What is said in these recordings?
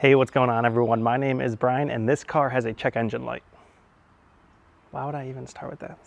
Hey, what's going on everyone? My name is Brian and this car has a check engine light. Why would I even start with that?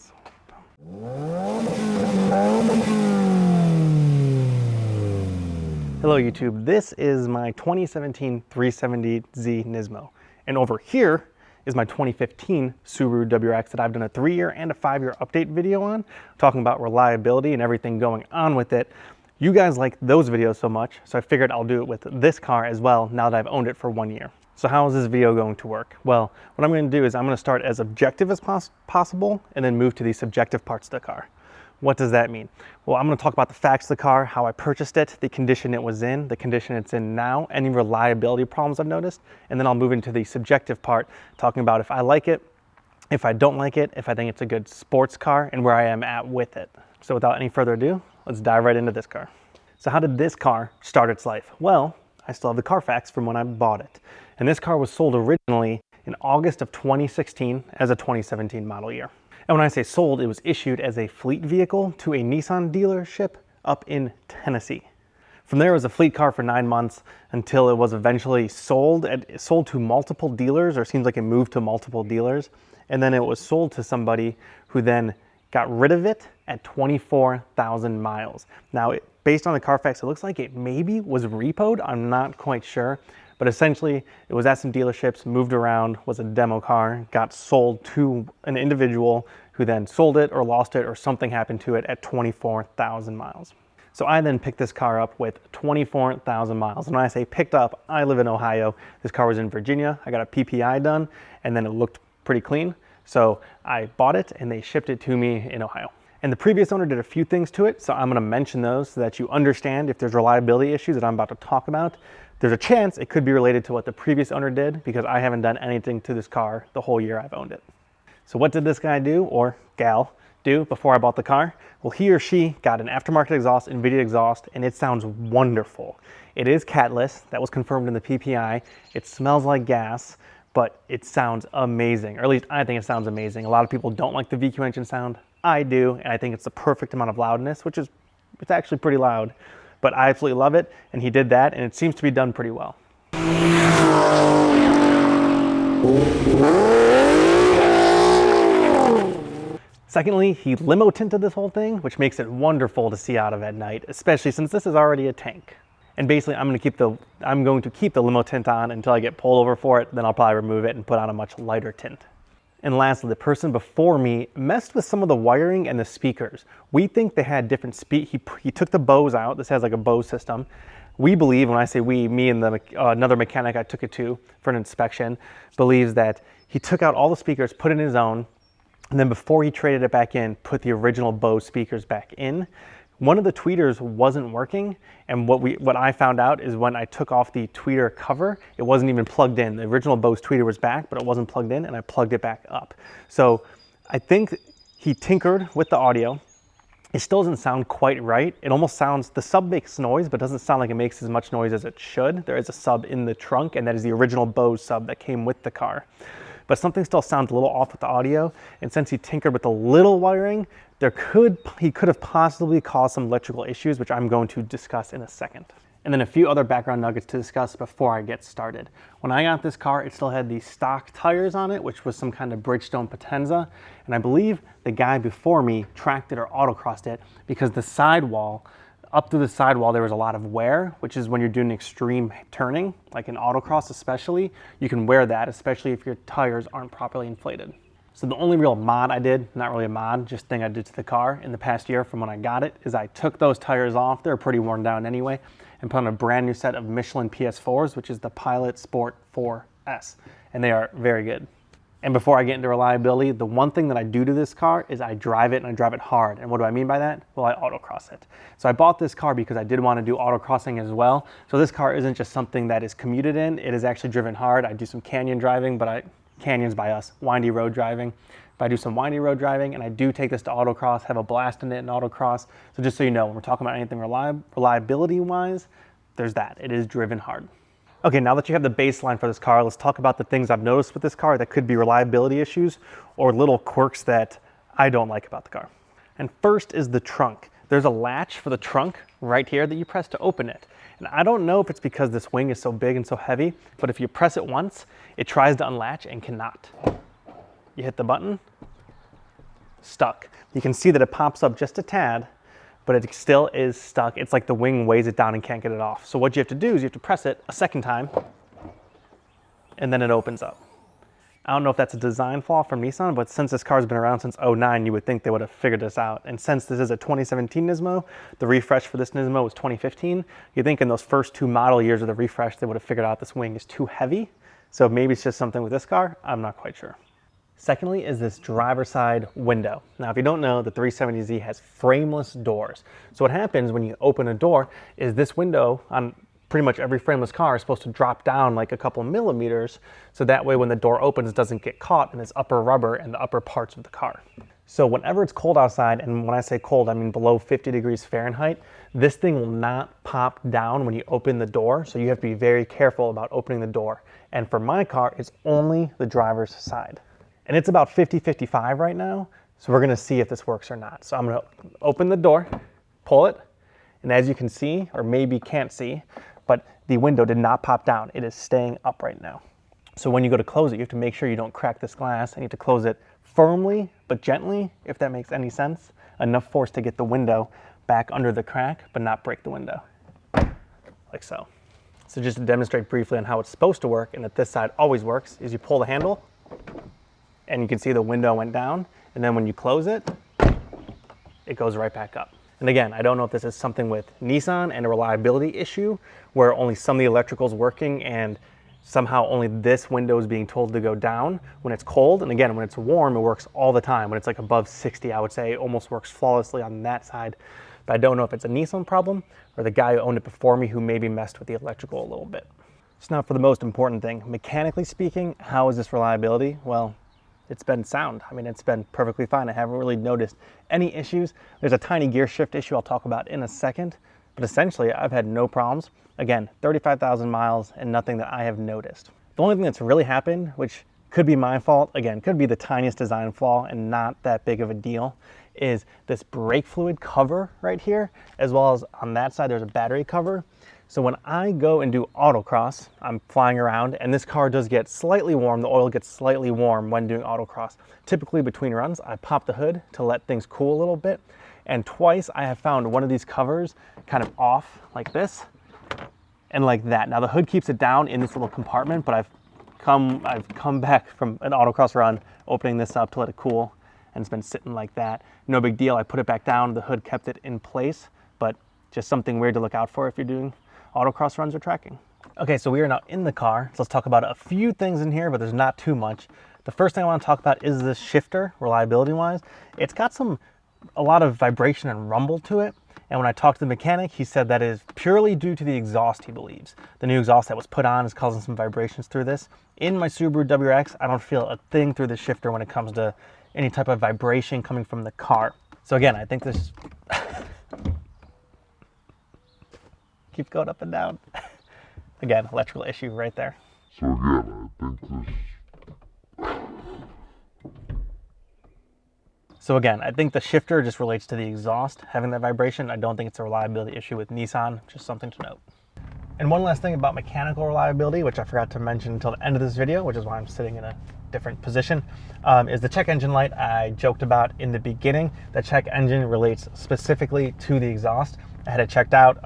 Hello YouTube, this is my 2017 370Z Nismo. And over here is my 2015 Subaru WRX that I've done a 3-year and a 5-year update video on, talking about reliability and everything going on with it. You guys like those videos so much, so I figured I'll do it with this car as well now that I've owned it for 1 year. So how is this video going to work? Well, what I'm going to do is I'm going to start as objective as possible and then move to the subjective parts of the car. What does that mean? Well, I'm going to talk about the facts of the car, how I purchased it, the condition it was in, the condition it's in now, any reliability problems I've noticed, and then I'll move into the subjective part, talking about if I like it, if I don't like it, if I think it's a good sports car, and where I am at with it. So without any further ado, let's dive right into this car. So how did this car start its life? Well, I still have the Carfax from when I bought it. And this car was sold originally in August of 2016 as a 2017 model year. And when I say sold, it was issued as a fleet vehicle to a Nissan dealership up in Tennessee. From there, it was a fleet car for 9 months until it was eventually sold to multiple dealers, or it seems like it moved to multiple dealers. And then it was sold to somebody who then got rid of it at 24,000 miles. Now, based on the Carfax, it looks like it maybe was repoed. I'm not quite sure. But essentially, it was at some dealerships, moved around, was a demo car, got sold to an individual who then sold it or lost it or something happened to it at 24,000 miles. So I then picked this car up with 24,000 miles. And when I say picked up, I live in Ohio. This car was in Virginia. I got a PPI done and then it looked pretty clean. So I bought it and they shipped it to me in Ohio. And the previous owner did a few things to it. So I'm gonna mention those so that you understand if there's reliability issues that I'm about to talk about. There's a chance it could be related to what the previous owner did because I haven't done anything to this car the whole year I've owned it. So what did this guy do, or gal do, before I bought the car? Well, he or she got an aftermarket exhaust, NVIDIA exhaust, and it sounds wonderful. It is catless, that was confirmed in the PPI. It smells like gas, but it sounds amazing, or at least I think it sounds amazing. A lot of people don't like the VQ engine sound. I do, and I think it's the perfect amount of loudness, which is, it's actually pretty loud. But I absolutely love it, and he did that, and it seems to be done pretty well. Secondly, he limo tinted this whole thing, which makes it wonderful to see out of at night, especially since this is already a tank. And basically, I'm going to keep the limo tint on until I get pulled over for it, then I'll probably remove it and put on a much lighter tint. And lastly, the person before me messed with some of the wiring and the speakers. We think they had different he took the Bose out. This has like a Bose system. We believe, when I say we, me and another mechanic I took it to for an inspection, believes that he took out all the speakers, put in his own, and then before he traded it back in, put the original Bose speakers back in. One of the tweeters wasn't working, and what I found out is when I took off the tweeter cover, it wasn't even plugged in. The original Bose tweeter was back, but it wasn't plugged in, and I plugged it back up. So I think he tinkered with the audio. It still doesn't sound quite right. It almost sounds, the sub makes noise, but doesn't sound like it makes as much noise as it should. There is a sub in the trunk, and that is the original Bose sub that came with the car. But something still sounds a little off with the audio, and since he tinkered with a little wiring, he could have possibly caused some electrical issues, which I'm going to discuss in a second. And then a few other background nuggets to discuss before I get started. When I got this car, it still had the stock tires on it, which was some kind of Bridgestone Potenza, and I believe the guy before me tracked it or autocrossed it because the sidewall, up through the sidewall, there was a lot of wear, which is when you're doing extreme turning, like in autocross especially, you can wear that, especially if your tires aren't properly inflated. So the only real mod I did, not really a mod, just thing I did to the car in the past year from when I got it, is I took those tires off, they were pretty worn down anyway, and put on a brand new set of Michelin PS4s, which is the Pilot Sport 4S, and they are very good. And before I get into reliability, the one thing that I do to this car is I drive it and I drive it hard. And what do I mean by that? Well, I autocross it. So I bought this car because I did want to do autocrossing as well. So this car isn't just something that is commuted in, it is actually driven hard. I do some canyon driving, canyons by us, windy road driving. But I do some windy road driving and I do take this to autocross, have a blast in it in autocross. So just so you know, when we're talking about anything reliability wise, there's that, it is driven hard. Okay, now that you have the baseline for this car, let's talk about the things I've noticed with this car that could be reliability issues or little quirks that I don't like about the car. And first is the trunk. There's a latch for the trunk right here that you press to open it. And I don't know if it's because this wing is so big and so heavy, but if you press it once, it tries to unlatch and cannot. You hit the button, stuck. You can see that it pops up just a tad, but it still is stuck. It's like the wing weighs it down and can't get it off. So what you have to do is you have to press it a second time, and then it opens up. I don't know if that's a design flaw from Nissan, but since this car's been around since '09, you would think they would have figured this out. And since this is a 2017 Nismo, the refresh for this Nismo was 2015. You think in those first 2 model years of the refresh, they would have figured out this wing is too heavy. So maybe it's just something with this car. I'm not quite sure. Secondly is this driver's side window. Now, if you don't know, the 370Z has frameless doors. So what happens when you open a door is this window on pretty much every frameless car is supposed to drop down like a couple millimeters, so that way when the door opens, it doesn't get caught in this upper rubber and the upper parts of the car. So whenever it's cold outside, and when I say cold, I mean below 50 degrees Fahrenheit, this thing will not pop down when you open the door, so you have to be very careful about opening the door. And for my car, it's only the driver's side. And it's about 50-55 right now, so we're gonna see if this works or not. So I'm gonna open the door, pull it, and as you can see, or maybe can't see, but the window did not pop down. It is staying up right now. So when you go to close it, you have to make sure you don't crack this glass, and you have to close it firmly, but gently, if that makes any sense. Enough force to get the window back under the crack, but not break the window, like so. So just to demonstrate briefly on how it's supposed to work, and that this side always works, is you pull the handle, and you can see the window went down, and then when you close it, it goes right back up. And again, I don't know if this is something with Nissan and a reliability issue where only some of the electrical's working and somehow only this window is being told to go down when it's cold. And again, when it's warm, it works all the time. When it's like above 60, I would say it almost works flawlessly on that side. But I don't know if it's a Nissan problem or the guy who owned it before me who maybe messed with the electrical a little bit. So now for the most important thing, mechanically speaking, how is this reliability? Well, it's been sound. I mean, it's been perfectly fine. I haven't really noticed any issues. There's a tiny gear shift issue I'll talk about in a second, but essentially I've had no problems. Again, 35,000 miles and nothing that I have noticed. The only thing that's really happened, which could be my fault, again, could be the tiniest design flaw and not that big of a deal, is this brake fluid cover right here, as well as on that side there's a battery cover. So when I go and do autocross, I'm flying around and this car does get slightly warm. The oil gets slightly warm when doing autocross. Typically between runs, I pop the hood to let things cool a little bit. And twice I have found one of these covers kind of off like this and like that. Now the hood keeps it down in this little compartment, but I've come back from an autocross run, opening this up to let it cool, and it's been sitting like that. No big deal. I put it back down. The hood kept it in place, but just something weird to look out for if you're doing autocross runs or tracking. Okay, so we are now in the car. So let's talk about a few things in here, but there's not too much. The first thing I want to talk about is this shifter, reliability-wise. It's got a lot of vibration and rumble to it. And when I talked to the mechanic, he said that is purely due to the exhaust, he believes. The new exhaust that was put on is causing some vibrations through this. In my Subaru WRX, I don't feel a thing through the shifter when it comes to any type of vibration coming from the car. So again, I think this keeps going up and down. Again, electrical issue right there. So again, I think this. So again, I think the shifter just relates to the exhaust having that vibration. I don't think it's a reliability issue with Nissan, just something to note. And one last thing about mechanical reliability, which I forgot to mention until the end of this video, which is why I'm sitting in a different position, is the check engine light I joked about in the beginning. The check engine relates specifically to the exhaust. I had it checked out.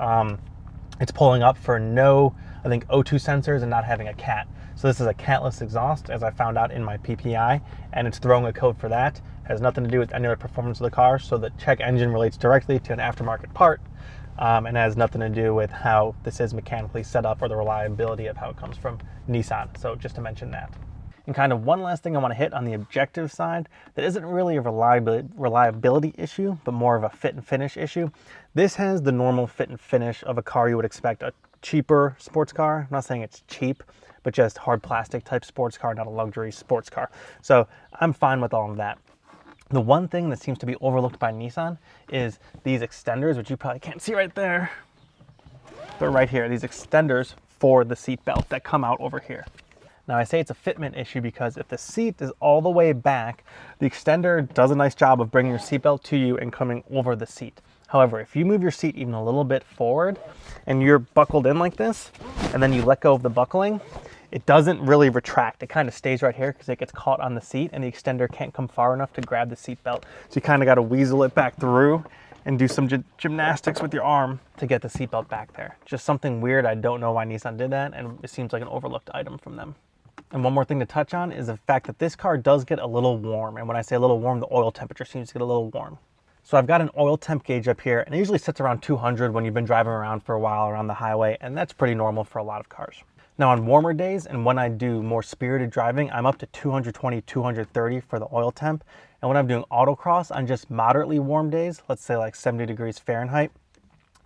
It's pulling up for no, I think, O2 sensors and not having a cat. So this is a catless exhaust, as I found out in my PPI, and it's throwing a code for that. It has nothing to do with any other performance of the car, so the check engine relates directly to an aftermarket part, and has nothing to do with how this is mechanically set up or the reliability of how it comes from Nissan. So just to mention that. And kind of one last thing I want to hit on the objective side that isn't really a reliability issue, but more of a fit and finish issue. This has the normal fit and finish of a car you would expect a cheaper sports car. I'm not saying it's cheap, but just hard plastic type sports car, not a luxury sports car. So I'm fine with all of that. The one thing that seems to be overlooked by Nissan is these extenders, which you probably can't see right there. They're right here, these extenders for the seat belt that come out over here. Now I say it's a fitment issue because if the seat is all the way back, the extender does a nice job of bringing your seatbelt to you and coming over the seat. However, if you move your seat even a little bit forward and you're buckled in like this, and then you let go of the buckling, it doesn't really retract. It kind of stays right here because it gets caught on the seat and the extender can't come far enough to grab the seat belt. So you kind of got to weasel it back through and do some gymnastics with your arm to get the seatbelt back there. Just something weird. I don't know why Nissan did that, and it seems like an overlooked item from them. And one more thing to touch on is the fact that this car does get a little warm. And when I say a little warm, the oil temperature seems to get a little warm. So I've got an oil temp gauge up here, and it usually sits around 200 when you've been driving around for a while around the highway, and that's pretty normal for a lot of cars. Now on warmer days and when I do more spirited driving, I'm up to 220, 230 for the oil temp. And when I'm doing autocross on just moderately warm days, let's say like 70 degrees Fahrenheit,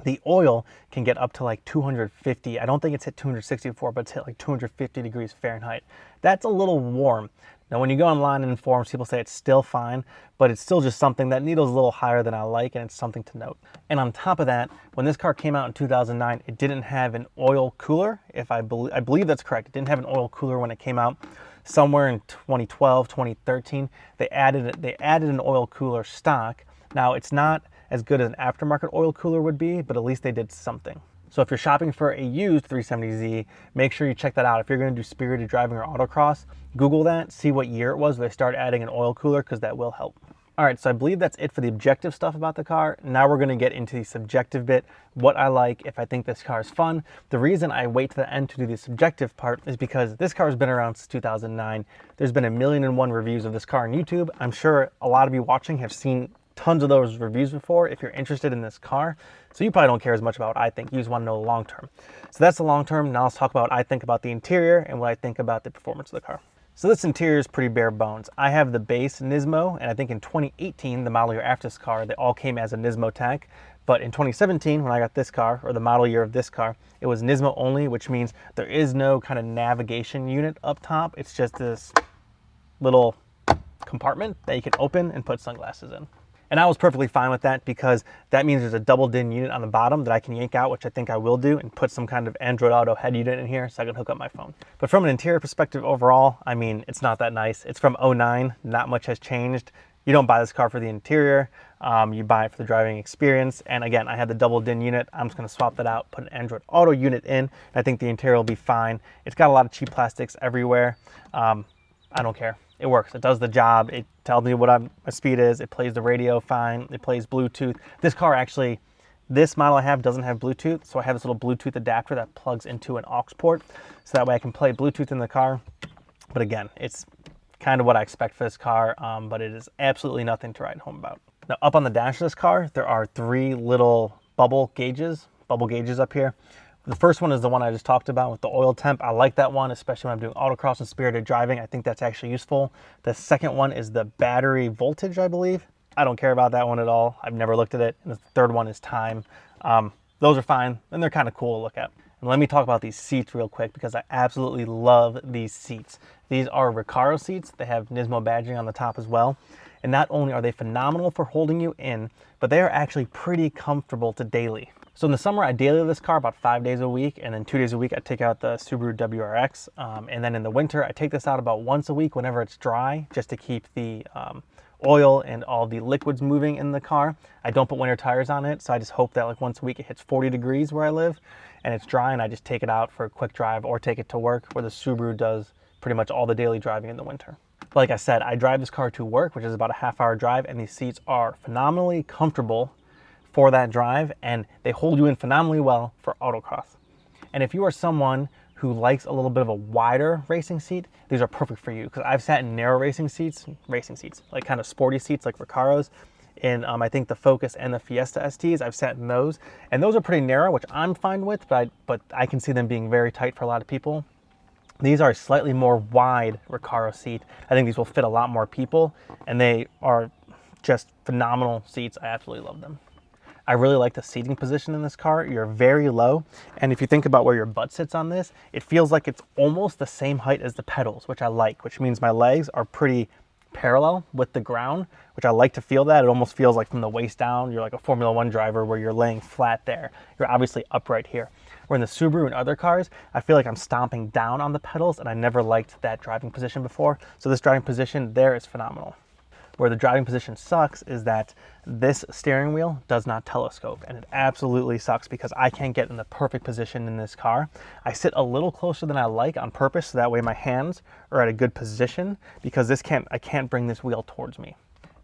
the oil can get up to like 250. I don't think it's hit 260 before, but it's hit like 250 degrees Fahrenheit. That's a little warm. Now, when you go online and in forums, people say it's still fine, but it's still just something that needle's a little higher than I like, and it's something to note. And on top of that, when this car came out in 2009, it didn't have an oil cooler. I believe that's correct. It didn't have an oil cooler when it came out. Somewhere in 2012, 2013, they added an oil cooler stock. Now, it's not as good as an aftermarket oil cooler would be, but at least they did something. So if you're shopping for a used 370Z, make sure you check that out. If you're going to do spirited driving or autocross, Google that, see what year it was they started adding an oil cooler, because that will help. All right, so I believe that's it for the objective stuff about the car. Now we're going to get into the subjective bit, what I like, if I think this car is fun. The reason I wait to the end to do the subjective part is because this car has been around since 2009. There's been 1,000,001 reviews of this car on YouTube. I'm sure a lot of you watching have seen tons of those reviews before if you're interested in this car. So you probably don't care as much about what I think. You just want to know the long term. So that's the long term. Now let's talk about what I think about the interior and what I think about the performance of the car. So this interior is pretty bare bones. I have the base Nismo, and I think in 2018, the model year after this car, they all came as a Nismo tech. But in 2017, when I got this car, or the model year of this car, it was Nismo only, which means there is no kind of navigation unit up top. It's just this little compartment that you can open and put sunglasses in. And I was perfectly fine with that, because that means there's a double DIN unit on the bottom that I can yank out, which I think I will do, and put some kind of Android Auto head unit in here so I can hook up my phone. But from an interior perspective overall, I mean, it's not that nice. It's from '09, not much has changed. You don't buy this car for the interior, you buy it for the driving experience. And again, I had the double DIN unit. I'm just gonna swap that out, put an Android Auto unit in. I think the interior will be fine. It's got a lot of cheap plastics everywhere. I don't care. It works. It does the job. It tells me what my speed is. It plays the radio fine. It plays Bluetooth. This car actually, this model I have doesn't have Bluetooth, so I have this little Bluetooth adapter that plugs into an aux port, so that way I can play Bluetooth in the car. But again, it's kind of what I expect for this car, but it is absolutely nothing to write home about. Now, up on the dash of this car, there are 3 little bubble gauges up here. The first one is the one I just talked about with the oil temp. I like that one, especially when I'm doing autocross and spirited driving. I think that's actually useful. The second one is the battery voltage, I believe. I don't care about that one at all. I've never looked at it. And the third one is time. Those are fine, and they're kind of cool to look at. And let me talk about these seats real quick, because I absolutely love these seats. These are Recaro seats. They have Nismo badging on the top as well. And not only are they phenomenal for holding you in, but they are actually pretty comfortable to daily. So in the summer, I daily this car about 5 days a week, and then 2 days a week I take out the Subaru WRX. And then in the winter, I take this out about once a week whenever it's dry, just to keep the oil and all the liquids moving in the car. I don't put winter tires on it, so I just hope that like once a week it hits 40 degrees where I live, and it's dry, and I just take it out for a quick drive or take it to work, where the Subaru does pretty much all the daily driving in the winter. But like I said, I drive this car to work, which is about a half-hour drive, and these seats are phenomenally comfortable for that drive, and they hold you in phenomenally well for autocross. And if you are someone who likes a little bit of a wider racing seat, these are perfect for you, because I've sat in narrow racing seats, like kind of sporty seats like Recaros, in I think the Focus and the Fiesta STs. I've sat in those, and those are pretty narrow, which I'm fine with, but I can see them being very tight for a lot of people. These are a slightly more wide Recaro seat. I think these will fit a lot more people, and they are just phenomenal seats. I absolutely love them. I really like the seating position in this car. You're very low, and if you think about where your butt sits on this, it feels like it's almost the same height as the pedals, which I like, which means my legs are pretty parallel with the ground, which I like to feel that. It almost feels like from the waist down, you're like a Formula One driver where you're laying flat there. You're obviously upright here. Where in the Subaru and other cars, I feel like I'm stomping down on the pedals, and I never liked that driving position before. So this driving position there is phenomenal. Where the driving position sucks is that this steering wheel does not telescope, and it absolutely sucks because I can't get in the perfect position in this car. I sit a little closer than I like on purpose, so that way my hands are at a good position, because I can't bring this wheel towards me.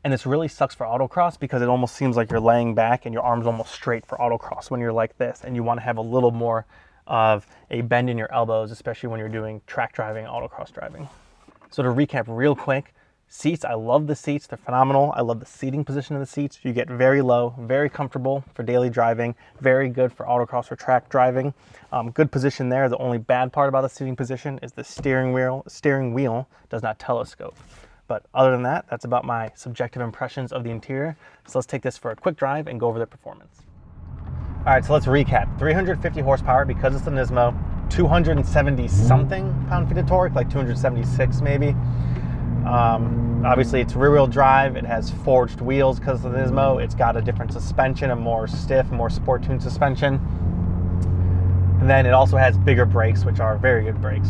And this really sucks for autocross because it almost seems like you're laying back and your arm's almost straight for autocross when you're like this, and you want to have a little more of a bend in your elbows, especially when you're doing track driving, autocross driving. So to recap real quick, seats, I love the seats, they're phenomenal. I love the seating position of the seats. You get very low, very comfortable for daily driving, very good for autocross or track driving. Good position there. The only bad part about the seating position is the steering wheel does not telescope. But other than that, that's about my subjective impressions of the interior. So let's take this for a quick drive and go over the performance. All right, so let's recap. 350 horsepower because it's the Nismo, 270 something pound-feet of torque, like 276 maybe. Obviously it's rear-wheel drive. It has forged wheels because of the Nismo. It's got a different suspension, a more stiff, more sport-tuned suspension. And then it also has bigger brakes, which are very good brakes.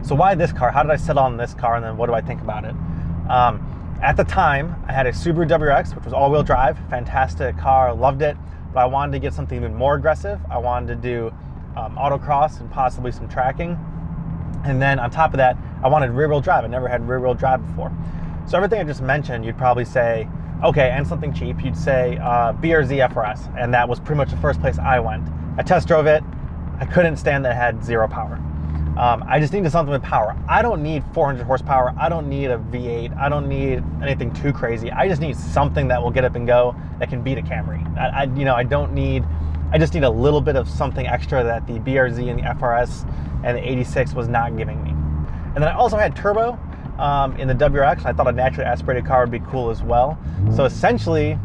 So why this car? How did I settle on this car, and then what do I think about it? At the time, I had a Subaru WRX, which was all-wheel drive, fantastic car, loved it, but I wanted to get something even more aggressive. I wanted to do autocross and possibly some tracking. And then on top of that, I wanted rear-wheel drive. I never had rear-wheel drive before. So everything I just mentioned, you'd probably say, okay, and something cheap, you'd say BRZ FRS, and that was pretty much the first place I went. I test drove it. I couldn't stand that it had zero power. I just needed something with power. I don't need 400 horsepower. I don't need a V8. I don't need anything too crazy. I just need something that will get up and go that can beat a Camry. I just need a little bit of something extra that the BRZ and the FRS and the 86 was not giving me. And then I also had turbo in the WRX. I thought a naturally aspirated car would be cool as well. So essentially,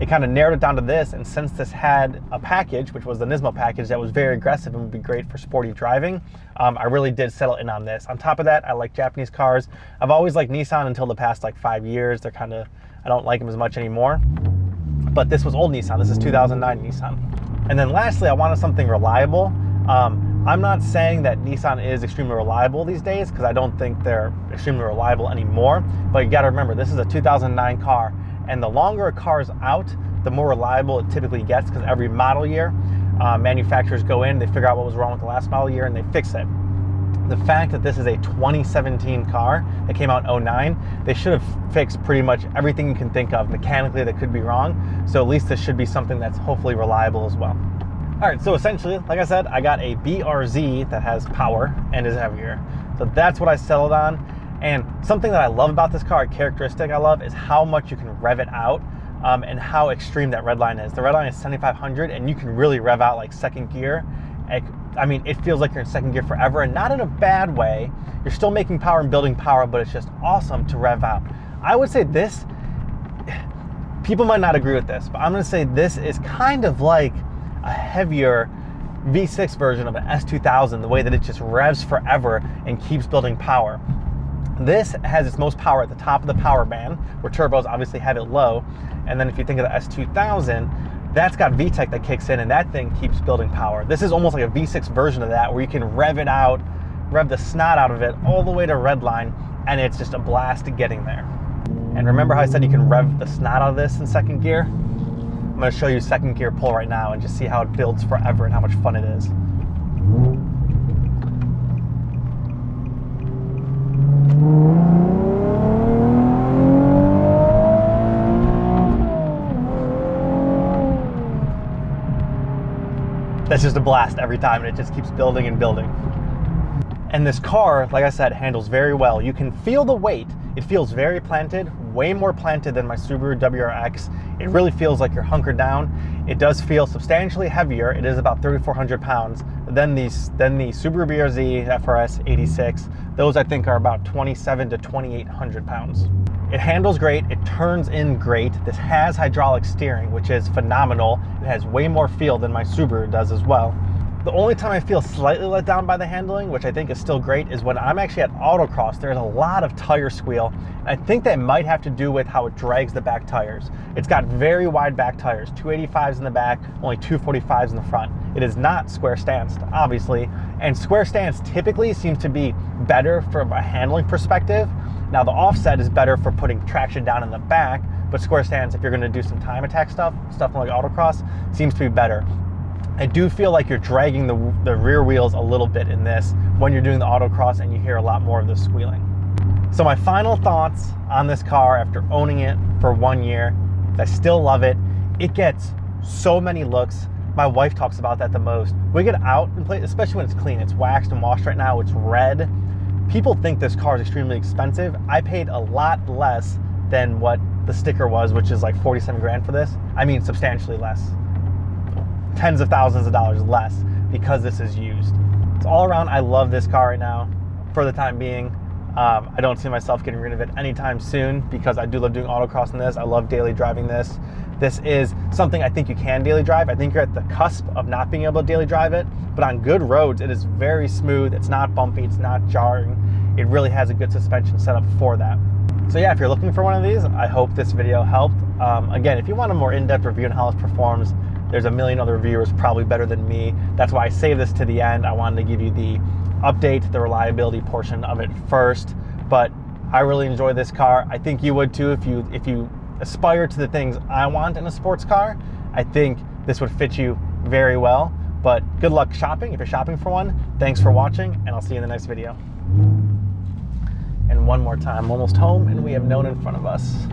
it kind of narrowed it down to this, and since this had a package, which was the Nismo package, that was very aggressive and would be great for sporty driving, I really did settle in on this. On top of that, I like Japanese cars. I've always liked Nissan until the past like 5 years. They're kind of, I don't like them as much anymore. But this was old Nissan. This is 2009 Nissan. And then lastly, I wanted something reliable. I'm not saying that Nissan is extremely reliable these days, because I don't think they're extremely reliable anymore. But you got to remember, this is a 2009 car. And the longer a car is out, the more reliable it typically gets, because every model year, manufacturers go in, they figure out what was wrong with the last model year, and they fix it. The fact that this is a 2017 car that came out in 09, they should have fixed pretty much everything you can think of mechanically that could be wrong. So at least this should be something that's hopefully reliable as well. All right, so essentially, like I said, I got a BRZ that has power and is heavier. So that's what I settled on. And something that I love about this car, a characteristic I love, is how much you can rev it out and how extreme that red line is. The red line is 7,500, and you can really rev out like second gear. I mean, it feels like you're in second gear forever, and not in a bad way. You're still making power and building power, but it's just awesome to rev out. I would say this, people might not agree with this, but I'm gonna say this is kind of like a heavier V6 version of an S2000, the way that it just revs forever and keeps building power. This has its most power at the top of the power band, where turbos obviously have it low. And then if you think of the S2000, that's got VTEC that kicks in, and that thing keeps building power. This is almost like a V6 version of that, where you can rev it out, rev the snot out of it all the way to redline, and it's just a blast getting there. And remember how I said you can rev the snot out of this in second gear? I'm gonna show you second gear pull right now and just see how it builds forever and how much fun it is. That's just a blast every time, and it just keeps building and building. And this car, like I said, handles very well. You can feel the weight. It feels very planted, way more planted than my Subaru WRX. It really feels like you're hunkered down. It does feel substantially heavier. It is about 3,400 pounds than the Subaru BRZ FRS 86. Those I think are about 2,700 to 2,800 pounds. It handles great, it turns in great. This has hydraulic steering, which is phenomenal. It has way more feel than my Subaru does as well. The only time I feel slightly let down by the handling, which I think is still great, is when I'm actually at autocross. There's a lot of tire squeal. I think that might have to do with how it drags the back tires. It's got very wide back tires, 285s in the back, only 245s in the front. It is not square stanced, obviously, and square stance typically seems to be better from a handling perspective, Now the offset is better for putting traction down in the back, but square stance, if you're gonna do some time attack stuff like autocross, seems to be better. I do feel like you're dragging the rear wheels a little bit in this when you're doing the autocross, and you hear a lot more of the squealing. So my final thoughts on this car after owning it for 1 year, I still love it. It gets so many looks. My wife talks about that the most. We get out and play, especially when it's clean. It's waxed and washed right now, it's red. People think this car is extremely expensive. I paid a lot less than what the sticker was, which is like 47 grand for this. I mean, substantially less. Tens of thousands of dollars less because this is used. So all around, I love this car right now for the time being. I don't see myself getting rid of it anytime soon because I do love doing autocross in this. I love daily driving this. This is something I think you can daily drive. I think you're at the cusp of not being able to daily drive it, but on good roads, it is very smooth. It's not bumpy, it's not jarring. It really has a good suspension setup for that. So yeah, if you're looking for one of these, I hope this video helped. Again, if you want a more in-depth review on how this performs, there's a million other reviewers probably better than me. That's why I saved this to the end. I wanted to give you the update, the reliability portion of it first, but I really enjoy this car. I think you would too if you aspire to the things I want in a sports car. I think this would fit you very well, but good luck shopping if you're shopping for one. Thanks for watching, and I'll see you in the next video. And one more time, almost home, and we have known in front of us.